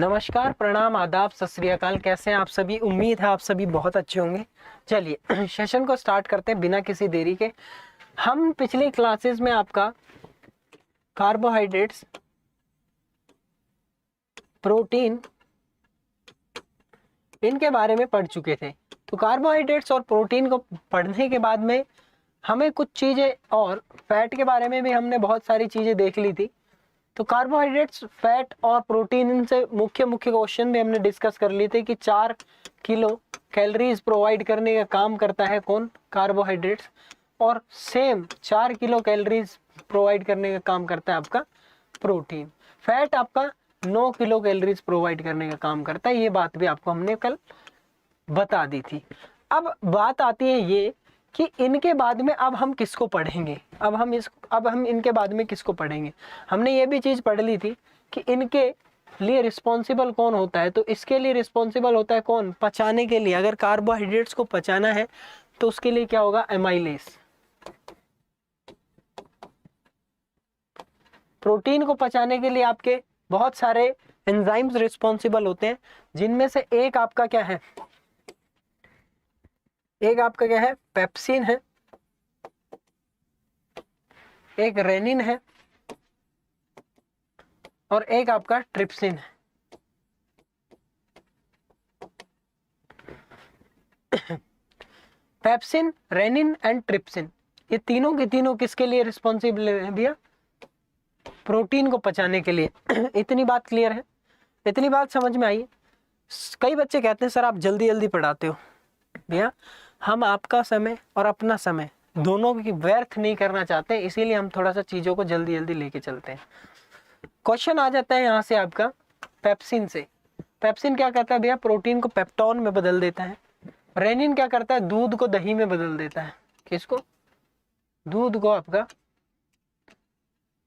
नमस्कार, प्रणाम, आदाब, सत श्री अकाल। कैसे हैं आप सभी? उम्मीद है आप सभी बहुत अच्छे होंगे। चलिए सेशन को स्टार्ट करते हैं बिना किसी देरी के। हम पिछली क्लासेस में आपका कार्बोहाइड्रेट्स, प्रोटीन, इनके बारे में पढ़ चुके थे। तो कार्बोहाइड्रेट्स और प्रोटीन को पढ़ने के बाद में हमें कुछ चीज़ें, और फैट के बारे में भी हमने बहुत सारी चीज़ें देख ली थी। तो कार्बोहाइड्रेट्स, फैट और प्रोटीन, इनसे मुख्य क्वेश्चन भी हमने डिस्कस कर लिए थे कि 4 किलो कैलोरीज प्रोवाइड करने का काम करता है कौन? कार्बोहाइड्रेट्स। और सेम 4 किलो कैलोरीज प्रोवाइड करने का काम करता है आपका प्रोटीन। फैट आपका 9 किलो कैलोरीज प्रोवाइड करने का काम करता है। ये बात भी आपको हमने कल बता दी थी। अब बात आती है ये कि इनके बाद में अब हम किसको पढ़ेंगे। अब हम इनके बाद में किसको पढ़ेंगे। हमने ये भी चीज़ पढ़ ली थी कि इनके लिए रिस्पॉन्सिबल कौन होता है। तो इसके लिए रिस्पॉन्सिबल होता है कौन? पचाने के लिए। अगर कार्बोहाइड्रेट्स को पचाना है तो उसके लिए क्या होगा? एमाइलेज। प्रोटीन को पचाने के लिए आपके बहुत सारे एंजाइम्स रिस्पॉन्सिबल होते हैं, जिनमें से एक आपका क्या है? एक आपका क्या है? पेप्सिन है, एक रेनिन है, और एक आपका ट्रिप्सिन है। पेप्सिन, रेनिन एंड ट्रिप्सिन, ये तीनों के तीनों किसके लिए रिस्पॉन्सिबल है भैया? प्रोटीन को पचाने के लिए। इतनी बात क्लियर है? इतनी बात समझ में आई? कई बच्चे कहते हैं सर आप जल्दी जल्दी पढ़ाते हो। भैया हम आपका समय और अपना समय दोनों की व्यर्थ नहीं करना चाहते, इसीलिए हम थोड़ा सा चीजों को जल्दी जल्दी लेके चलते हैं। क्वेश्चन आ जाता है यहाँ से आपका पेप्सिन से। पेप्सिन क्या करता है भैया? प्रोटीन को पेप्टोन में बदल देता है। रेनिन क्या करता है? दूध को दही में बदल देता है। किसको? दूध को आपका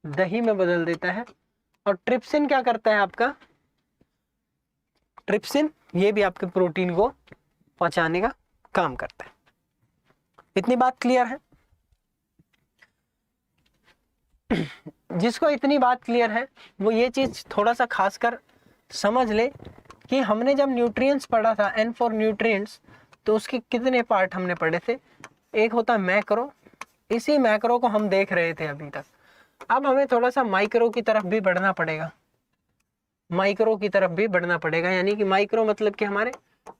दही में बदल देता है। और ट्रिप्सिन क्या करता है आपका? ट्रिप्सिन ये भी आपके प्रोटीन को पचाने का काम करता है। इतनी बात क्लियर है? जिसको इतनी बात क्लियर है वो ये चीज थोड़ा सा खासकर समझ ले कि हमने जब न्यूट्रिएंट्स पढ़ा था, एन फॉर न्यूट्रिएंट्स, तो उसके कितने पार्ट हमने पढ़े थे? एक होता है मैक्रो। इसी मैक्रो को हम देख रहे थे अभी तक। अब हमें थोड़ा सा माइक्रो की तरफ भी बढ़ना पड़ेगा। माइक्रो की तरफ भी बढ़ना पड़ेगा, यानी कि माइक्रो मतलब कि हमारे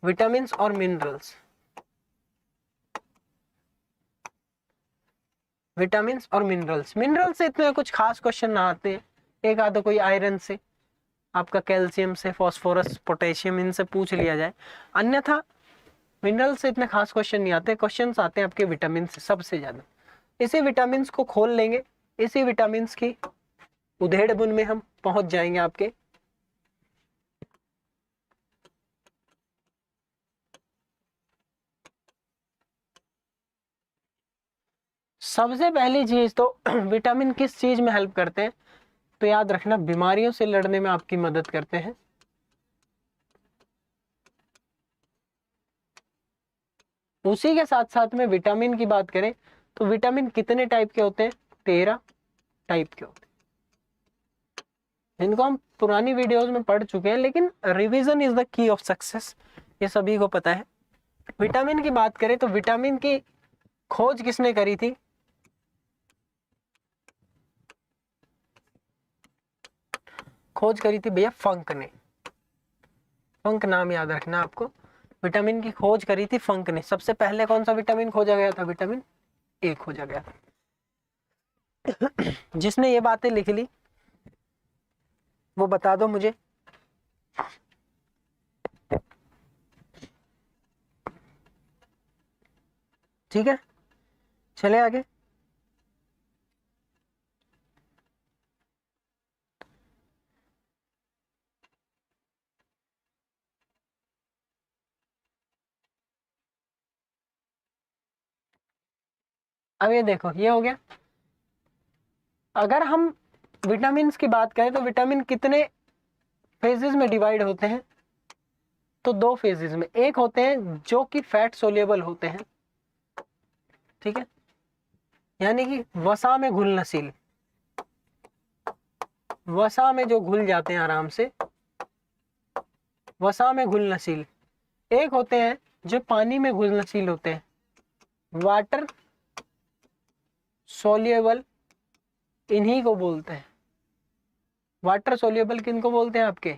विटामिन और मिनरल्स। विटामिन और मिनरल्स, मिनरल्स से इतने कुछ खास क्वेश्चन ना आते हैं। एक आधा कोई आयरन से, आपका कैल्शियम से, फास्फोरस, पोटेशियम, इनसे पूछ लिया जाए। अन्यथा मिनरल से इतने खास क्वेश्चन नहीं आते। क्वेश्चंस आते हैं आपके विटामिन से सबसे ज्यादा। इसी विटामिन को खोल लेंगे, इसी विटामिन की उधेड़ बुन में हम पहुंच जाएंगे आपके। सबसे पहली चीज तो विटामिन किस चीज में हेल्प करते हैं? तो याद रखना, बीमारियों से लड़ने में आपकी मदद करते हैं। उसी के साथ साथ में विटामिन की बात करें तो विटामिन कितने टाइप के होते हैं? 13 टाइप के होते हैं। इनको हम पुरानी वीडियोस में पढ़ चुके हैं, लेकिन revision is the key of success, ये सभी को पता है। विटामिन की बात करें तो विटामिन की खोज किसने करी थी? खोज करी थी भैया फंक ने। फंक नाम याद रखना आपको। विटामिन की खोज करी थी फंक ने। सबसे पहले कौन सा विटामिन खोजा गया था? विटामिन ए खोजा गया था। जिसने ये बातें लिख ली वो बता दो मुझे। ठीक है, चले आगे। अब ये देखो, ये हो गया। अगर हम विटामिन की बात करें तो विटामिन कितने फेजेस में डिवाइड होते हैं? तो 2 फेजेस में। एक होते हैं जो कि फैट सोल्यूबल होते हैं, ठीक है, यानी कि वसा में घुलनशील, वसा में जो घुल जाते हैं आराम से, वसा में घुलनशील। एक होते हैं जो पानी में घुलनशील होते हैं, वाटर सोल्यूबल, इन्हीं को बोलते हैं। वाटर सोल्यूबल किनको बोलते हैं आपके,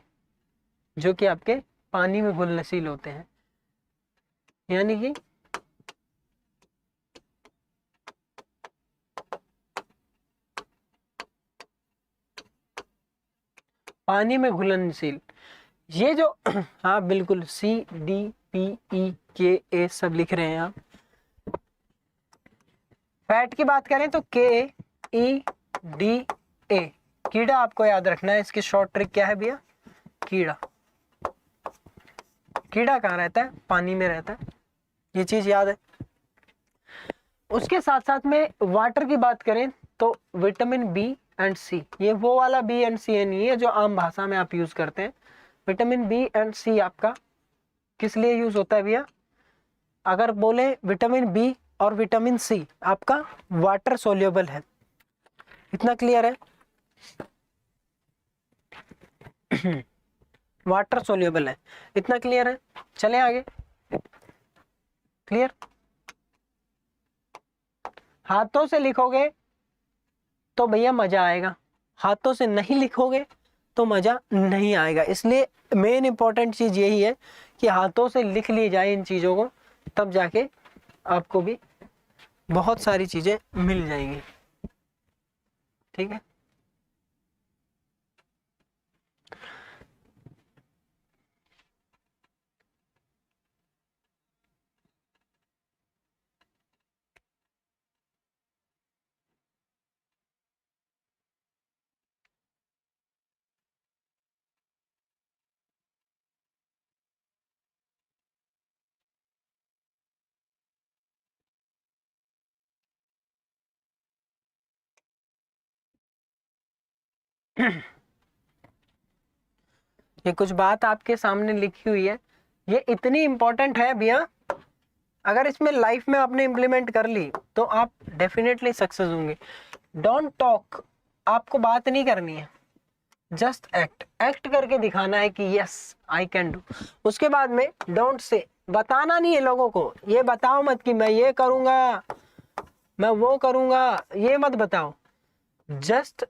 जो कि आपके पानी में घुलनशील होते हैं, यानी कि पानी में घुलनशील। ये जो हाँ बिल्कुल CDPE सब लिख रहे हैं आप। फैट की बात करें तो KEDA, कीड़ा आपको याद रखना है। इसकी शॉर्ट ट्रिक क्या है भैया, कीड़ा। कीड़ा कहाँ रहता है, पानी में रहता है, ये चीज याद है। उसके साथ साथ में वाटर की बात करें तो विटामिन बी एंड सी, ये वो वाला बी एंड सी नहीं है जो आम भाषा में आप यूज करते हैं। विटामिन बी एंड सी आपका किस लिए यूज होता है भैया, अगर बोले विटामिन बी और विटामिन सी आपका वाटर सोल्यूबल है, इतना क्लियर है। वाटर सोल्यूबल है, इतना क्लियर है। चले आगे, क्लियर। हाथों से लिखोगे तो भैया मजा आएगा, हाथों से नहीं लिखोगे तो मजा नहीं आएगा। इसलिए मेन इंपॉर्टेंट चीज यही है कि हाथों से लिख ली जाए इन चीजों को, तब जाके आपको भी बहुत सारी चीजें मिल जाएंगी। ठीक है, ये कुछ बात आपके सामने लिखी हुई है, ये इतनी इंपॉर्टेंट है भैया, अगर इसमें लाइफ में आपने इम्प्लीमेंट कर ली तो आप डेफिनेटली सक्सेस होंगे। डोंट टॉक, आपको बात नहीं करनी है, जस्ट एक्ट, एक्ट करके दिखाना है कि यस आई कैन डू। उसके बाद में डोंट से, बताना नहीं है लोगों को, ये बताओ मत कि मैं ये करूंगा मैं वो करूंगा, ये मत बताओ, जस्ट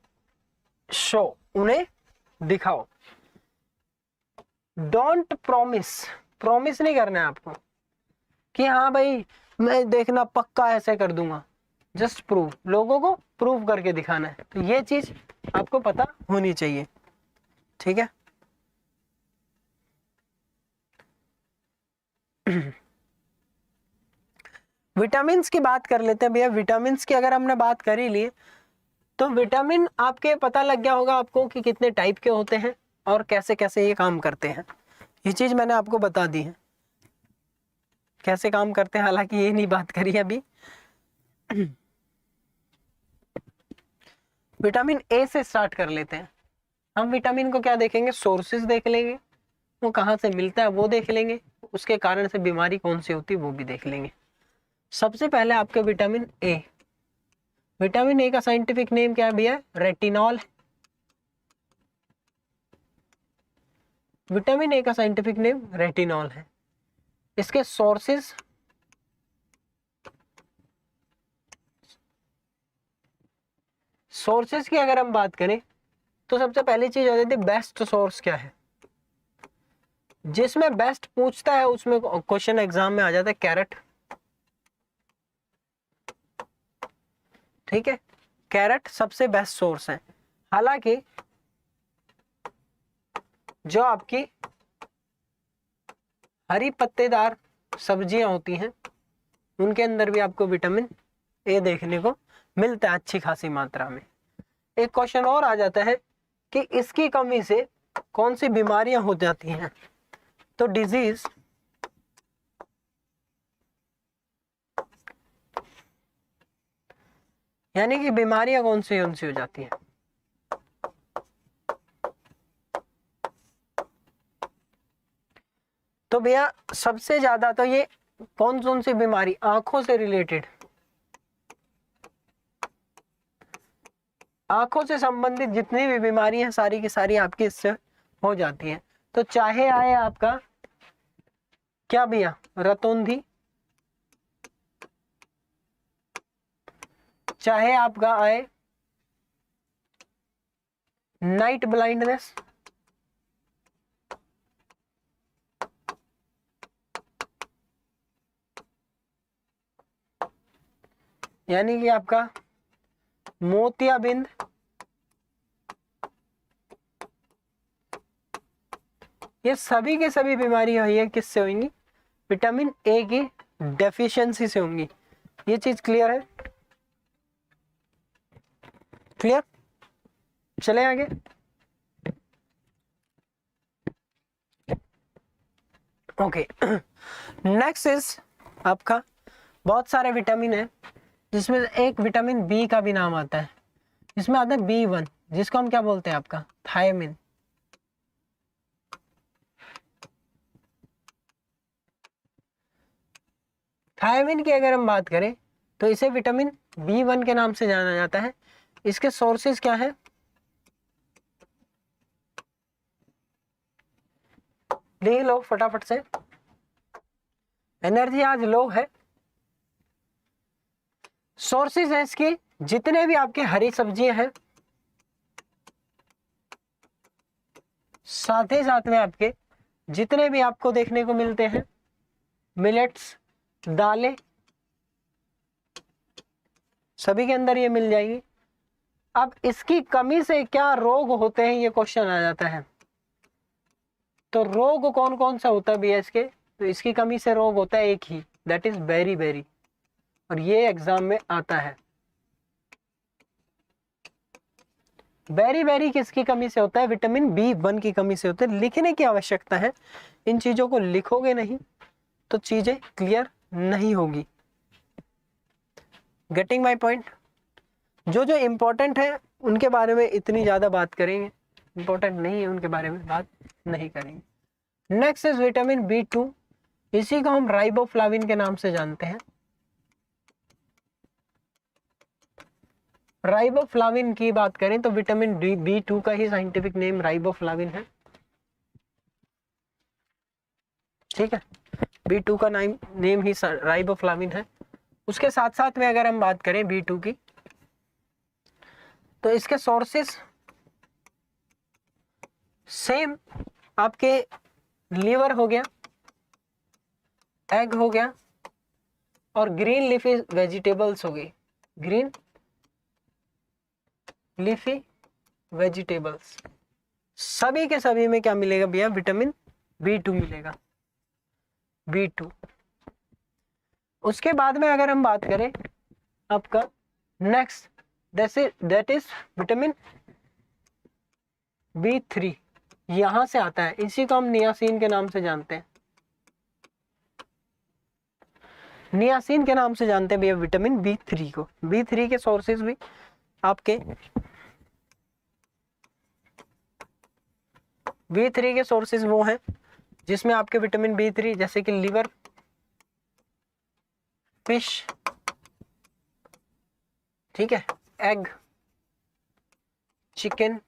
शो, उन्हें दिखाओ। डोंट प्रॉमिस, प्रॉमिस नहीं करना है आपको कि हाँ भाई मैं देखना पक्का ऐसे कर दूंगा, जस्ट प्रूव, लोगों को प्रूव करके दिखाना है। तो ये चीज आपको पता होनी चाहिए, ठीक है। विटामिन की बात कर लेते हैं भैया। विटामिन की अगर हमने बात कर ही ली तो विटामिन आपके पता लग गया होगा आपको कि कितने टाइप के होते हैं और कैसे कैसे ये काम करते हैं। ये चीज मैंने आपको बता दी है कैसे काम करते हैं, हालांकि ये नहीं बात करी अभी। विटामिन ए से स्टार्ट कर लेते हैं। हम विटामिन को क्या देखेंगे, सोर्सेज देख लेंगे, वो कहाँ से मिलता है वो देख लेंगे, उसके कारण से बीमारी कौन सी होती है वो भी देख लेंगे। सबसे पहले आपके विटामिन ए, विटामिन ए का साइंटिफिक नेम क्या है भैया, रेटिनॉल। विटामिन ए का साइंटिफिक नेम रेटिनॉल है। इसके सोर्सेज, सोर्सेज की अगर हम बात करें तो सबसे पहली चीज आ जाती है बेस्ट सोर्स क्या है। जिसमें बेस्ट पूछता है उसमें क्वेश्चन एग्जाम में आ जाता है कैरेट, ठीक है। कैरेट सबसे बेस्ट सोर्स है। हालांकि जो आपकी हरी पत्तेदार सब्जियां होती हैं उनके अंदर भी आपको विटामिन ए देखने को मिलता है अच्छी खासी मात्रा में। एक क्वेश्चन और आ जाता है कि इसकी कमी से कौन सी बीमारियां हो जाती हैं, तो डिजीज यानी कि बीमारियां कौन सी हो जाती हैं। तो भैया सबसे ज्यादा तो ये कौन सी बीमारी, आंखों से रिलेटेड, आंखों से संबंधित जितनी भी बीमारी हैं सारी की सारी आपकी इससे हो जाती हैं। तो चाहे आए आपका क्या भैया, रतौंधी, चाहे आपका आए नाइट ब्लाइंडनेस, यानी कि आपका मोतियाबिंद, ये सभी के सभी बीमारियां ये किससे होंगी, विटामिन ए की डेफिशिएंसी से होंगी। ये चीज क्लियर है? क्लियर? चले आगे। ओके, नेक्स्ट इज आपका बहुत सारे विटामिन है, जिसमें एक विटामिन बी का भी नाम आता है, जिसमें आता है B1, जिसको हम क्या बोलते हैं आपका, थायमिन। थायमिन की अगर हम बात करें तो इसे विटामिन B1 के नाम से जाना जाता है। इसके सोर्सेज क्या है, देख लो फटाफट से। एनर्जी आज लो है। सोर्सेज है इसकी, जितने भी आपके हरी सब्जियां हैं, साथ ही साथ में आपके जितने भी आपको देखने को मिलते हैं मिलेट्स, दालें, सभी के अंदर ये मिल जाएगी। अब इसकी कमी से क्या रोग होते हैं, ये क्वेश्चन आ जाता है। तो रोग कौन कौन सा होता है भैया इसके, तो इसकी कमी से रोग होता है एक ही, दैट इज बेरी बेरी, और ये एग्जाम में आता है। बेरी बेरी किसकी कमी से होता है, विटामिन B1 की कमी से होता है। लिखने की आवश्यकता है, इन चीजों को लिखोगे नहीं तो चीजें क्लियर नहीं होगी। Getting my point? जो जो इंपॉर्टेंट है उनके बारे में इतनी ज्यादा बात करेंगे, इंपॉर्टेंट नहीं है उनके बारे में बात नहीं करेंगे। नेक्स्ट इज विटामिन B2, इसी को हम राइबोफ्लाविन के नाम से जानते हैं। राइबोफ्लाविन की बात करें तो विटामिन B2 का ही साइंटिफिक नेम राइबोफ्लाविन है, ठीक है। B2 का नेम ही राइबोफ्लाविन है। उसके साथ साथ में अगर हम बात करें B2 की, तो इसके सोर्सेस सेम आपके लीवर हो गया, एग हो गया, और ग्रीन लीफी वेजिटेबल्स हो गई, ग्रीन लीफी वेजिटेबल्स, सभी के सभी में क्या मिलेगा भैया, विटामिन B2 मिलेगा, B2। उसके बाद में अगर हम बात करें आपका next, that is vitamin B3, यहां से आता है, इसी को हम नियासिन के नाम से जानते हैं। नियासिन के नाम से जानते हैं भैया विटामिन B3 को। B3 के सोर्सेज भी आपके B3 के सोर्सेज वो हैं जिसमें आपके विटामिन B3 जैसे कि लीवर, फिश, ठीक है, एग, चिकन,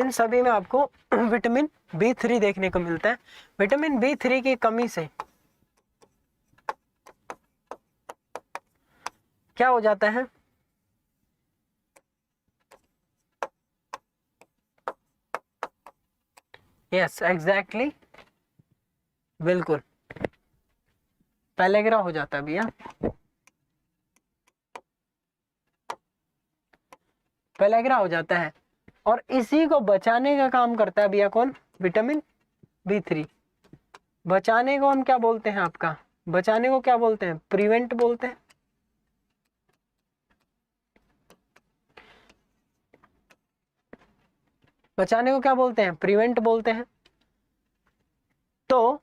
इन सभी में आपको विटामिन B3 देखने को मिलता है। विटामिन B3 की कमी से क्या हो जाता है, यस एग्जैक्टली, बिल्कुल पेलेग्रा हो जाता है भैया, पेलेग्रा हो जाता है। और इसी को बचाने का काम करता है भैया कौन, विटामिन B3। बचाने को हम क्या बोलते हैं, आपका बचाने को क्या बोलते हैं, प्रिवेंट बोलते हैं। बचाने को क्या बोलते हैं, प्रिवेंट बोलते हैं। तो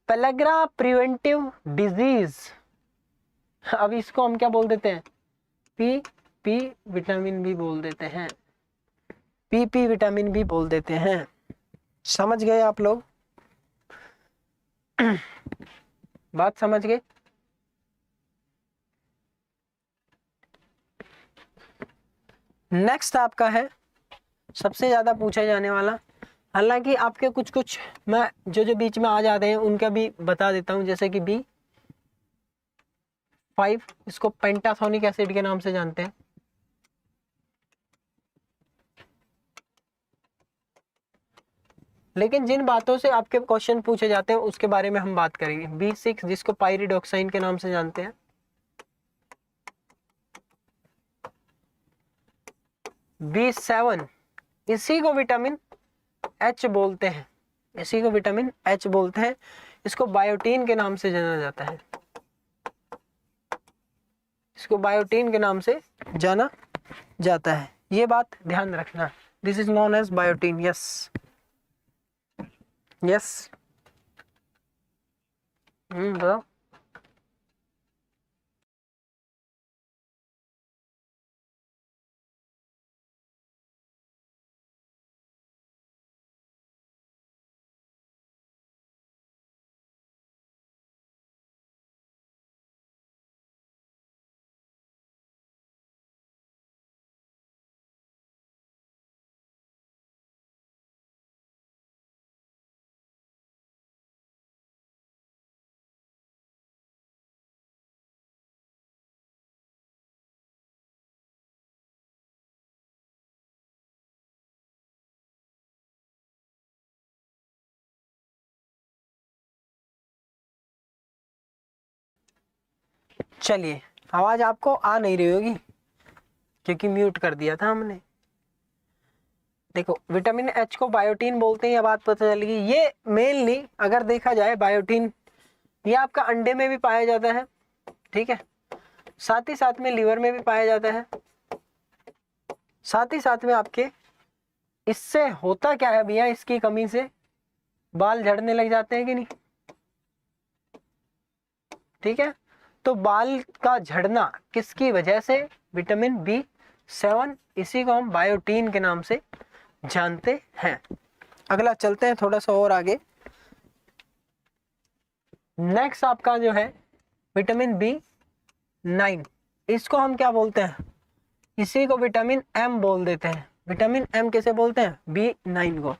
पेलेग्रा प्रिवेंटिव डिजीज, अब इसको हम क्या बोल देते हैं, पी विटामिन भी बोल देते हैं, पी विटामिन भी बोल देते हैं। समझ गए आप लोग? बात समझ गए? नेक्स्ट आपका है सबसे ज्यादा पूछा जाने वाला हालांकि आपके कुछ कुछ मैं जो बीच में आ जाते हैं उनका भी बता देता हूं, जैसे कि B5, इसको पेंटाथोनिक एसिड के नाम से जानते हैं। लेकिन जिन बातों से आपके क्वेश्चन पूछे जाते हैं उसके बारे में हम बात करेंगे। B6 जिसको पाइरिडोक्साइन के नाम से जानते हैं। B7 इसी को विटामिन H बोलते हैं, इसी को विटामिन H बोलते हैं। इसको बायोटीन के नाम से जाना जाता है, इसको बायोटीन के नाम से जाना जाता है। ये बात ध्यान रखना, this is known as biotin. Yes yes बताओ। चलिए, आवाज आपको आ नहीं रही होगी क्योंकि म्यूट कर दिया था हमने। देखो, विटामिन एच को बायोटीन बोलते हैं, ये बात पता चल गई। ये मेनली अगर देखा जाए बायोटीन, ये आपका अंडे में भी पाया जाता है, ठीक है, साथ ही साथ में लीवर में भी पाया जाता है, साथ ही साथ में आपके इससे होता क्या है भैया, इसकी कमी से बाल झड़ने लग जाते हैं कि नहीं, ठीक है। तो बाल का झड़ना किसकी वजह से, विटामिन B7, इसी को हम बायोटीन के नाम से जानते हैं। अगला चलते हैं थोड़ा सा और आगे। नेक्स्ट आपका जो है विटामिन B9, इसको हम क्या बोलते हैं, इसी को विटामिन M बोल देते हैं। विटामिन M कैसे बोलते हैं, B9 को।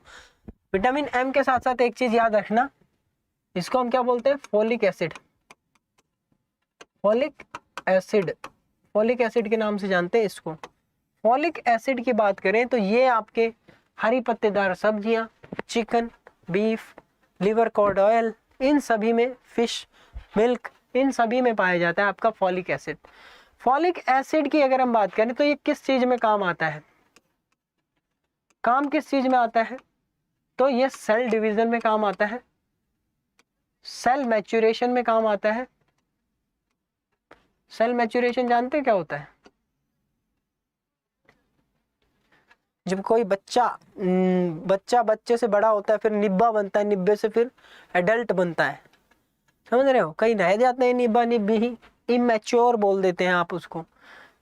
विटामिन M के साथ साथ एक चीज याद रखना, इसको हम क्या बोलते हैं, folic acid. Folic acid, folic acid के नाम से जानते हैं इसको। फोलिक एसिड की बात करें तो ये आपके हरी पत्तेदार सब्जियां, chicken, beef, liver cod oil, इन सभी में, फिश, मिल्क, इन सभी में पाया जाता है आपका फॉलिक एसिड। फॉलिक एसिड की अगर हम बात करें तो ये किस चीज में काम आता है, काम किस चीज में आता है, तो ये सेल डिवीजन में काम आता है, सेल मैच्योरेशन में काम आता है। सेल मैच्योरेशन जानते हैं क्या होता है, जब कोई बच्चा बच्चे से बड़ा होता है, फिर निब्बा बनता है, निब्बे से फिर एडल्ट बनता है, समझ रहे हो, कई रह जाते हैं निब्बा निब्बी ही, इमेच्योर बोल देते हैं आप उसको,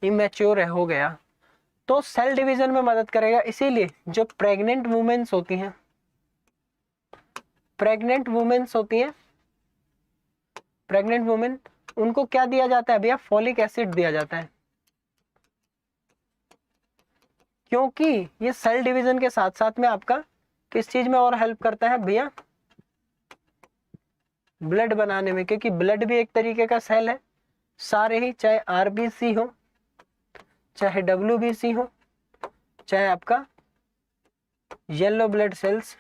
इमेच्योर हो गया। तो सेल डिवीजन में मदद करेगा। इसीलिए जो प्रेग्नेंट वुमेन्स होती हैं, प्रेग्नेंट वुमेन्स होती हैं, प्रेग्नेंट वुमेन, उनको क्या दिया जाता है भैया, फॉलिक एसिड दिया जाता है, क्योंकि ये सेल डिवीजन के साथ साथ में आपका किस चीज में और हेल्प करता है भैया, ब्लड बनाने में, क्योंकि ब्लड भी एक तरीके का सेल है। सारे ही, चाहे आरबीसी हो, चाहे डब्ल्यूबीसी हो, चाहे आपका येलो ब्लड सेल्स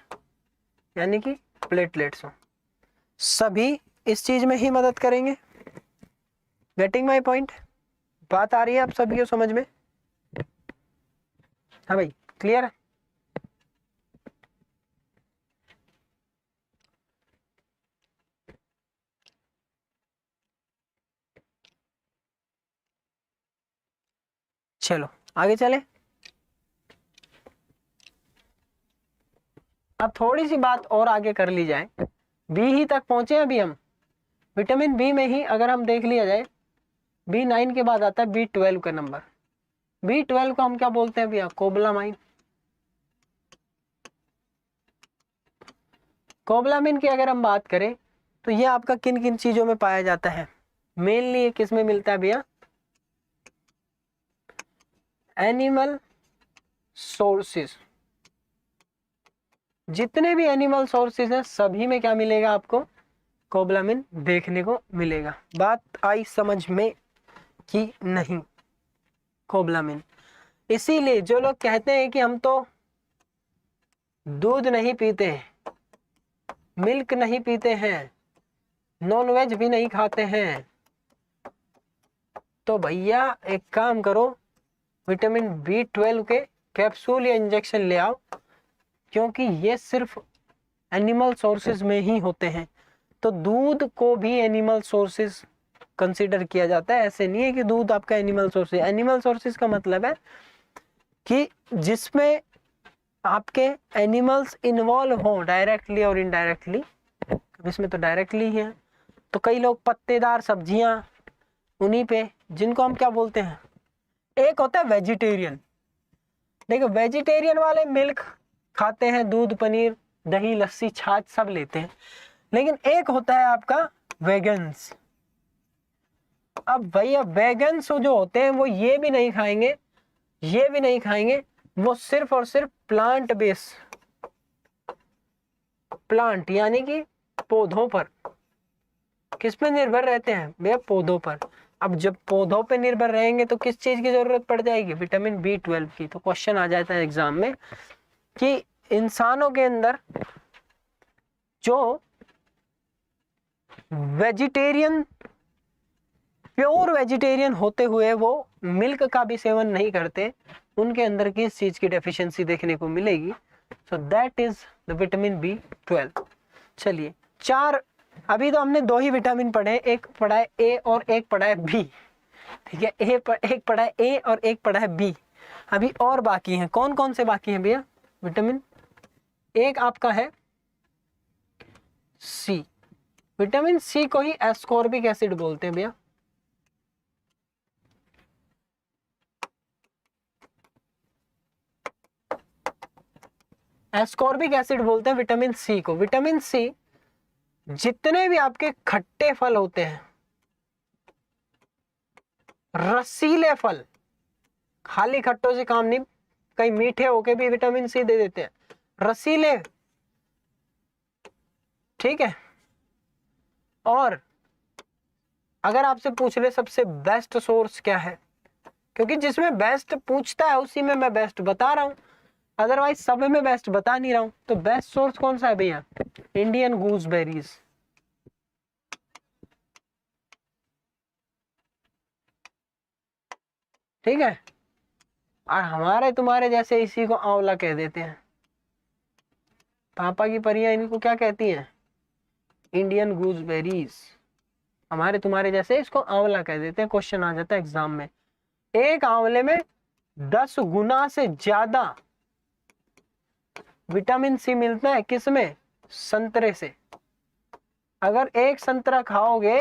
यानी कि प्लेटलेट्स हो, सभी इस चीज में ही मदद करेंगे। गेटिंग माय पॉइंट, बात आ रही है आप सभी को समझ में, हाँ भाई, क्लियर है। चलो आगे चले। अब थोड़ी सी बात और आगे कर ली जाए, बी ही तक पहुंचे अभी हम। विटामिन बी में ही अगर हम देख लिया जाए, B9 के बाद आता है B12 का नंबर। B12 को हम क्या बोलते हैं भैया, कोबलामाइन। कोबलामिन की अगर हम बात करें तो ये आपका किन किन चीजों में पाया जाता है, मेनली ये किस में मिलता है भैया, एनिमल सोर्सेस, जितने भी एनिमल सोर्सेज हैं सभी में क्या मिलेगा आपको, कोबलामिन देखने को मिलेगा। बात आई समझ में कि नहीं? कोबलामिन, इसीलिए जो लोग कहते हैं कि हम तो दूध नहीं पीते, मिल्क नहीं पीते हैं, नॉन वेज भी नहीं खाते हैं, तो भैया एक काम करो, विटामिन B12 के कैप्सूल या इंजेक्शन ले आओ, क्योंकि ये सिर्फ एनिमल सोर्सेज में ही होते हैं। तो दूध को भी एनिमल सोर्सेज कंसीडर किया जाता है। ऐसे नहीं है कि दूध आपका एनिमल सोर्स है। एनिमल सोर्सेज का मतलब है कि जिसमें आपके एनिमल्स इन्वॉल्व हो डायरेक्टली और इनडायरेक्टली। इसमें तो डायरेक्टली ही है। तो कई लोग पत्तेदार सब्जियां, उन्हीं पे, जिनको हम क्या बोलते हैं, एक होता है वेजिटेरियन। देखो वेजिटेरियन वाले मिल्क खाते हैं, दूध, पनीर, दही, लस्सी, छाछ सब लेते हैं। लेकिन एक होता है आपका वेगन्स। अब भैया वेगन्स जो होते हैं वो ये भी नहीं खाएंगे, ये भी नहीं खाएंगे, वो सिर्फ और सिर्फ प्लांट बेस, प्लांट यानी कि पौधों पर, किस पे निर्भर रहते हैं भैया, पौधों पर। अब जब पौधों पे निर्भर रहेंगे तो किस चीज की जरूरत पड़ जाएगी, विटामिन B12 की। तो क्वेश्चन आ जाता है एग्जाम में कि इंसानों के अंदर जो वेजिटेरियन, प्योर वेजिटेरियन होते हुए वो मिल्क का भी सेवन नहीं करते, उनके अंदर किस चीज की डेफिशिएंसी देखने को मिलेगी? So that is the vitamin B12। चलिए, चार, अभी तो हमने 2 ही विटामिन पढ़े, एक पढ़ा है ए और एक पढ़ा है बी। ठीक है, एक पढ़ा है ए और एक पढ़ा है बी। अभी और बाकी हैं। कौन कौन से बाकी हैं भैया? विटामिन, एक आपका है सी। विटामिन सी को ही एस्कॉर्बिक एसिड बोलते हैं भैया। एस्कॉर्बिक एसिड बोलते हैं विटामिन सी को। विटामिन सी जितने भी आपके खट्टे फल होते हैं, रसीले फल, खाली खट्टों से काम नहीं, कई मीठे होके भी विटामिन सी दे देते हैं, रसीले, ठीक है। और अगर आपसे पूछ ले सबसे बेस्ट सोर्स क्या है, क्योंकि जिसमें बेस्ट पूछता है उसी में मैं बेस्ट बता रहा हूं, अदरवाइज सब में बेस्ट बता नहीं रहा हूं। तो बेस्ट सोर्स कौन सा है भैया? इंडियन गूसबेरीज। ठीक है, और हमारे तुम्हारे जैसे इसी को आंवला कह देते हैं। पापा की परियां इनको क्या कहती हैं? इंडियन गूसबेरीज। हमारे तुम्हारे जैसे इसको आंवला कह देते हैं। क्वेश्चन आ जाता है एग्जाम में, एक आंवले में 10 गुना से ज्यादा विटामिन सी मिलता है, किसमें? संतरे से। अगर एक संतरा खाओगे,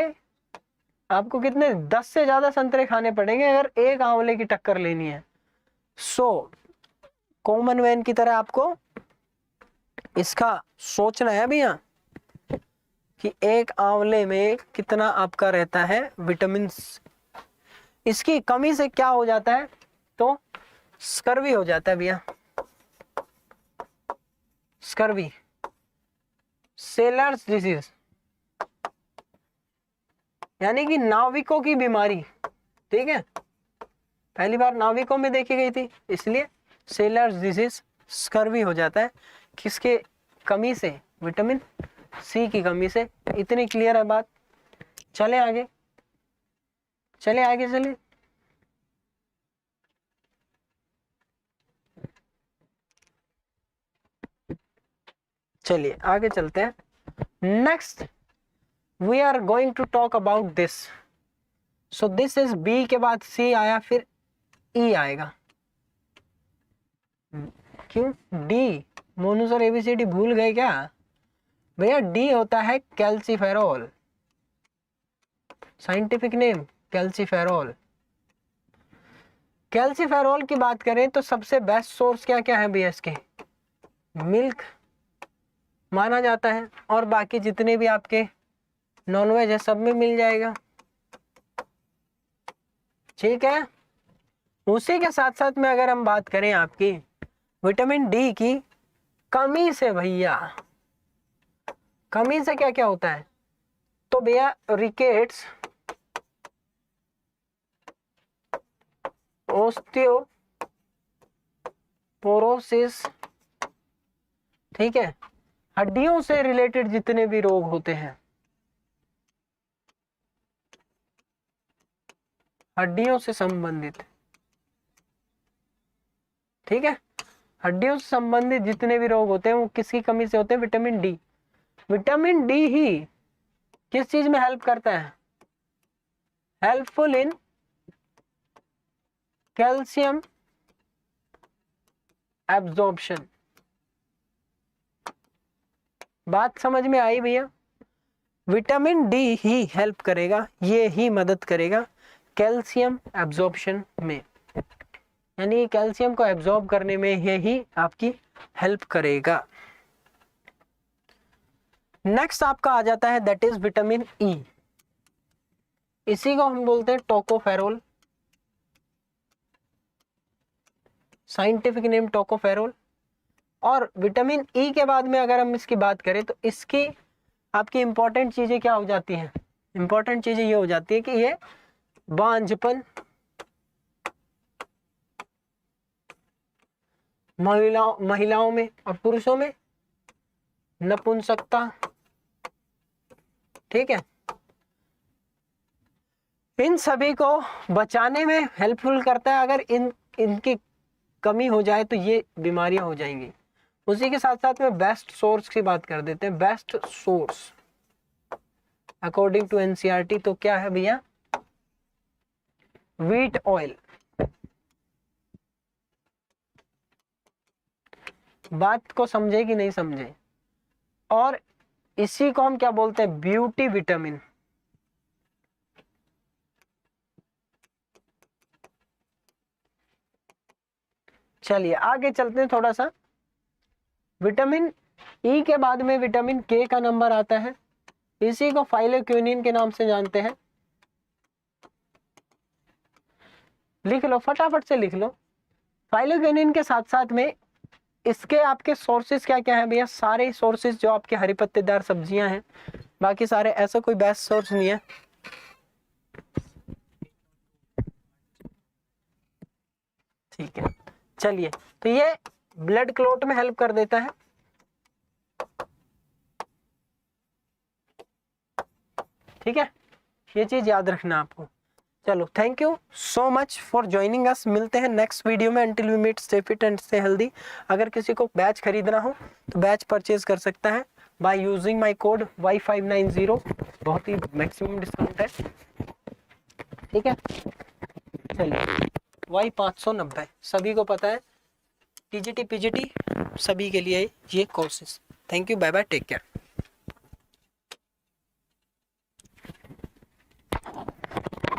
आपको कितने, 10 से ज्यादा संतरे खाने पड़ेंगे अगर एक आंवले की टक्कर लेनी है। सो कॉमन मैन की तरह आपको इसका सोचना है भैया कि एक आंवले में कितना आपका रहता है विटामिन। इसकी कमी से क्या हो जाता है? तो स्कर्वी हो जाता है भैया, स्कर्वी, सेलर्स डिजीज, यानी कि नाविकों की बीमारी। ठीक है, पहली बार नाविकों में देखी गई थी, इसलिए सेलर्स डिजीज, स्कर्वी हो जाता है। किसके कमी से? विटामिन सी की कमी से। इतनी क्लियर है बात? चले आगे, चले आगे, चले। चलिए आगे चलते हैं। Next we are going to talk about this. So this is B के बाद सी आया, फिर ई आएगा। क्यों डी? मोनू सर एबीसीडी भूल गए क्या भैया? डी होता है calciferol, scientific name calciferol. Calciferol की बात करें तो सबसे बेस्ट सोर्स क्या क्या है भैया इसके? मिल्क माना जाता है, और बाकी जितने भी आपके नॉनवेज है सब में मिल जाएगा। ठीक है, उसी के साथ साथ में अगर हम बात करें आपकी विटामिन डी की, कमी से भैया, कमी से क्या क्या होता है? तो भैया रिकेट्स, ओस्टियोपोरोसिस, ठीक है, हड्डियों से रिलेटेड जितने भी रोग होते हैं, हड्डियों से संबंधित, ठीक है, हड्डियों से संबंधित जितने भी रोग होते हैं वो किसकी कमी से होते हैं? Vitamin D. विटामिन डी ही किस चीज में हेल्प करता है? Helpful in calcium absorption. बात समझ में आई भैया? विटामिन डी ही हेल्प करेगा, ये ही मदद करेगा कैल्शियम एब्जॉर्प्शन में, यानी कैल्शियम को एब्जॉर्ब करने में ये ही आपकी हेल्प करेगा। नेक्स्ट आपका आ जाता है दैट इज विटामिन ई। इसी को हम बोलते हैं टोकोफेरोल, साइंटिफिक नेम टोकोफेरोल। और विटामिन ई के बाद में अगर हम इसकी बात करें तो इसकी आपकी इंपॉर्टेंट चीजें क्या हो जाती हैं? इंपॉर्टेंट चीजें ये हो जाती है कि ये बांझपन, महिलाओं में और पुरुषों में नपुंसकता, ठीक है, इन सभी को बचाने में हेल्पफुल करता है। अगर इनकी कमी हो जाए तो ये बीमारियां हो जाएंगी। उसी के साथ साथ में बेस्ट सोर्स की बात कर देते हैं। Best source according to NCERT तो क्या है भैया? Wheat oil. बात को समझे कि नहीं समझे? और इसी को हम क्या बोलते हैं? Beauty vitamin. चलिए आगे चलते हैं थोड़ा सा। विटामिन ई के बाद में विटामिन के का नंबर आता है। इसी को फाइलोक्विनिन के नाम से जानते हैं। लिख लो, फटाफट से लिख लो। फाइलोक्विनिन के साथ साथ में इसके आपके सोर्सेज क्या क्या है भैया? सारे सोर्सेज जो आपके हरी पत्तेदार सब्जियां हैं, बाकी सारे, ऐसा कोई बेस्ट सोर्स नहीं है। ठीक है, चलिए, तो ये ब्लड क्लॉट में हेल्प कर देता है। ठीक है, ये चीज याद रखना आपको। चलो, thank you so much for joining us. मिलते हैं नेक्स्ट वीडियो में। Until we meet, stay fit and stay healthy. अगर किसी को बैच खरीदना हो तो बैच परचेज कर सकता है by using my code Y590। बहुत ही मैक्सिमम डिस्काउंट है। ठीक है, चलिए, Y590 सभी को पता है। टीजीटी पीजीटी सभी के लिए ये courses. Thank you, bye bye, take care.